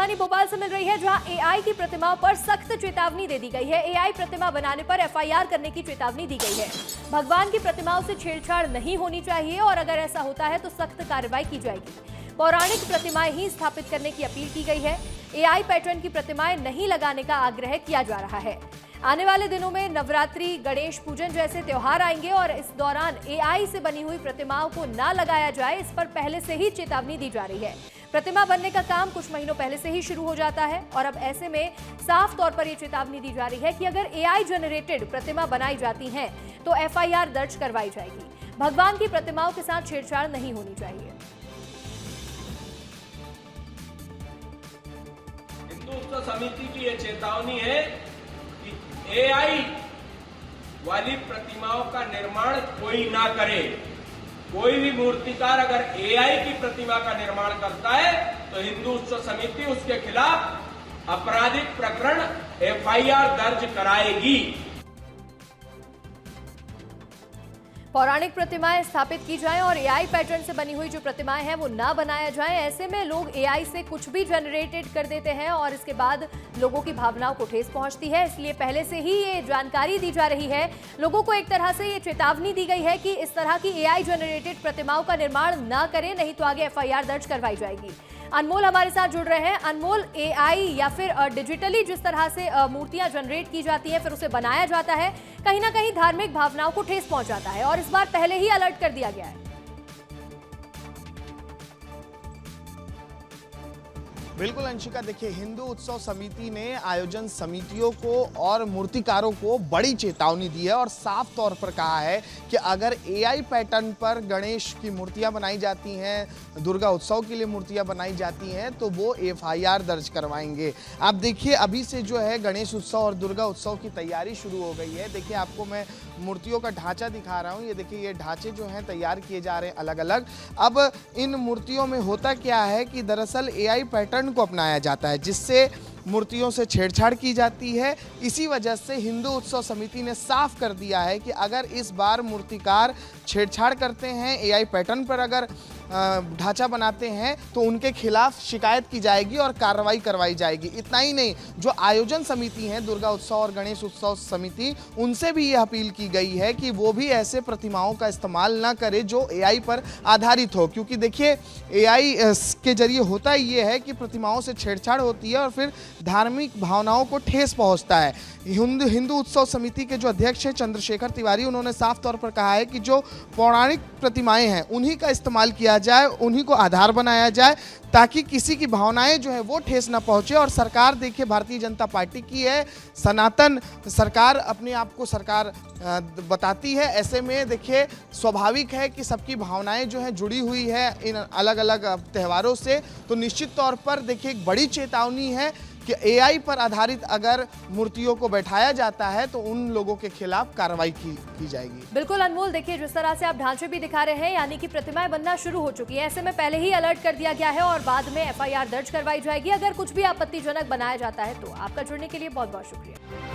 राजधानी भोपाल से मिल रही है, जहां एआई की प्रतिमाओं पर सख्त चेतावनी दे दी गई है। एआई प्रतिमा बनाने पर एफआईआर करने की चेतावनी दी गई है। भगवान की प्रतिमाओं से छेड़छाड़ नहीं होनी चाहिए और अगर ऐसा होता है तो सख्त कार्रवाई की जाएगी। पौराणिक प्रतिमाएं ही स्थापित करने की अपील की गई है। एआई पैटर्न की प्रतिमाएं नहीं लगाने का आग्रह किया जा रहा है। आने वाले दिनों में नवरात्रि, गणेश पूजन जैसे त्योहार आएंगे और इस दौरान एआई से बनी हुई प्रतिमाओं को ना लगाया जाए, इस पर पहले से ही चेतावनी दी जा रही है। प्रतिमा बनने का काम कुछ महीनों पहले से ही शुरू हो जाता है और अब ऐसे में साफ तौर पर यह चेतावनी दी जा रही है कि अगर एआई जनरेटेड प्रतिमा बनाई जाती हैं तो एफआईआर दर्ज करवाई जाएगी। भगवान की प्रतिमाओं के साथ छेड़छाड़ नहीं होनी चाहिए। हिंदू उत्सव समिति की यह चेतावनी है कि एआई वाली प्रतिमाओं का निर्माण कोई ना करे। कोई भी मूर्तिकार अगर एआई की प्रतिमा का निर्माण करता है तो हिंदू उत्सव समिति उसके खिलाफ आपराधिक प्रकरण एफआईआर दर्ज कराएगी। पौराणिक प्रतिमाएं स्थापित की जाएं और एआई पैटर्न से बनी हुई जो प्रतिमाएं हैं वो ना बनाया जाए। ऐसे में लोग एआई से कुछ भी जनरेटेड कर देते हैं और इसके बाद लोगों की भावनाओं को ठेस पहुंचती है। इसलिए पहले से ही ये जानकारी दी जा रही है, लोगों को एक तरह से ये चेतावनी दी गई है कि इस तरह की एआई जनरेटेड प्रतिमाओं का निर्माण ना करें, नहीं तो आगे एफआईआर दर्ज करवाई जाएगी। अनमोल हमारे साथ जुड़ रहे हैं। अनमोल, एआई या फिर डिजिटली जिस तरह से मूर्तियां जनरेट की जाती हैं फिर उसे बनाया जाता है, कहीं ना कहीं धार्मिक भावनाओं को ठेस पहुंचाता है और इस बार पहले ही अलर्ट कर दिया गया है। बिल्कुल अंशिका, देखिए हिंदू उत्सव समिति ने आयोजन समितियों को और मूर्तिकारों को बड़ी चेतावनी दी है और साफ तौर पर कहा है कि अगर एआई पैटर्न पर गणेश की मूर्तियां बनाई जाती हैं, दुर्गा उत्सव के लिए मूर्तियां बनाई जाती हैं तो वो एफआईआर दर्ज करवाएंगे। आप देखिए अभी से जो है गणेश उत्सव और दुर्गा उत्सव की तैयारी शुरू हो गई है। देखिए आपको मैं मूर्तियों का ढांचा दिखा रहा हूँ। ये देखिए ये ढांचे जो हैं तैयार किए जा रहे हैं अलग अलग। अब इन मूर्तियों में होता क्या है कि दरअसल एआई पैटर्न को अपनाया जाता है जिससे मूर्तियों से छेड़छाड़ की जाती है। इसी वजह से हिंदू उत्सव समिति ने साफ कर दिया है कि अगर इस बार मूर्तिकार छेड़छाड़ करते हैं, एआई पैटर्न पर अगर ढांचा बनाते हैं तो उनके खिलाफ शिकायत की जाएगी और कार्रवाई करवाई जाएगी। इतना ही नहीं, जो आयोजन समिति है दुर्गा उत्सव और गणेश उत्सव समिति, उनसे भी यह अपील की गई है कि वो भी ऐसे प्रतिमाओं का इस्तेमाल ना करे जो एआई पर आधारित हो। क्योंकि देखिए एआई के जरिए होता ये है कि प्रतिमाओं से छेड़छाड़ होती है और फिर धार्मिक भावनाओं को ठेस पहुंचता है। हिंदू उत्सव समिति के जो अध्यक्ष हैं चंद्रशेखर तिवारी, उन्होंने साफ तौर पर कहा है कि जो पौराणिक प्रतिमाएं हैं उन्हीं का इस्तेमाल किया जाए, उन्हीं को आधार बनाया जाए ताकि किसी की भावनाएं जो है वो ठेस ना पहुंचे। और सरकार देखिए भारतीय जनता पार्टी की है, सनातन सरकार अपने आप को सरकार बताती है। ऐसे में देखिए स्वाभाविक है कि सबकी भावनाएं जो है जुड़ी हुई है इन अलग अलग त्योहारों से। तो निश्चित तौर पर देखिए एक बड़ी चेतावनी है कि एआई पर आधारित अगर मूर्तियों को बैठाया जाता है तो उन लोगों के खिलाफ कार्रवाई की जाएगी। बिल्कुल अनमोल, देखिए जिस तरह से आप ढांचे भी दिखा रहे हैं, यानी कि प्रतिमाएं बनना शुरू हो चुकी हैं। ऐसे में पहले ही अलर्ट कर दिया गया है और बाद में एफआईआर दर्ज करवाई जाएगी अगर कुछ भी आपत्तिजनक बनाया जाता है तो। आपका जुड़ने के लिए बहुत बहुत शुक्रिया।